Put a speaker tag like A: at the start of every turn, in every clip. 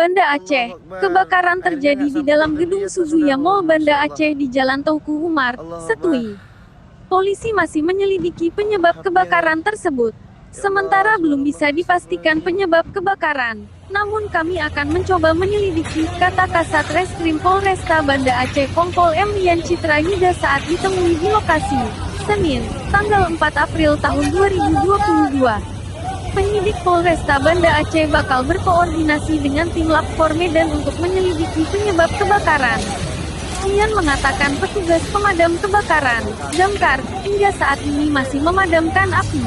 A: Banda Aceh. Kebakaran terjadi di dalam gedung Suzuya Mall Banda Aceh di Jalan Teuku Umar, Setui. Polisi masih menyelidiki penyebab kebakaran tersebut. Sementara belum bisa dipastikan penyebab kebakaran. Namun kami akan mencoba menyelidiki, kata Kasat Reskrim Polresta Banda Aceh Kompol M. Lian Citra Yuda saat ditemui di lokasi, Senin, tanggal 4 April tahun 2022. Penyidik Polresta Banda Aceh bakal berkoordinasi dengan tim Lab 4 Medan untuk menyelidiki penyebab kebakaran. Lian mengatakan petugas pemadam kebakaran, damkar, hingga saat ini masih memadamkan api.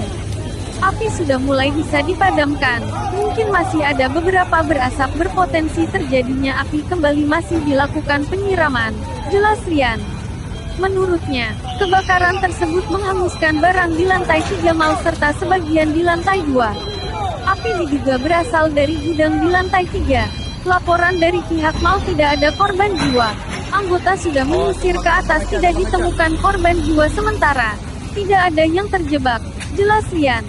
A: Api sudah mulai bisa dipadamkan, mungkin masih ada beberapa berasap berpotensi terjadinya api kembali masih dilakukan penyiraman, jelas Lian. Menurutnya, kebakaran tersebut menghanguskan barang di lantai 3 mal serta sebagian di lantai 2. Api diduga berasal dari gudang di lantai 3. Laporan dari pihak mal tidak ada korban jiwa. Anggota sudah menyisir ke atas, tidak ditemukan korban jiwa sementara. Tidak ada yang terjebak, jelas Lian.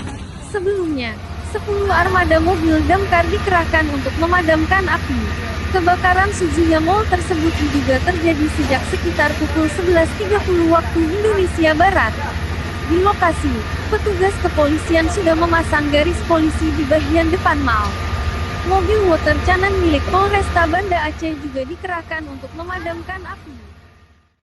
A: Sebelumnya, 10 armada mobil damkar dikerahkan untuk memadamkan api. Kebakaran Suzuya Mall tersebut diduga terjadi sejak sekitar pukul 11.30 waktu Indonesia Barat. Di lokasi, petugas kepolisian sudah memasang garis polisi di bagian depan mal. Mobil water cannon milik Polresta Banda Aceh juga dikerahkan untuk memadamkan api.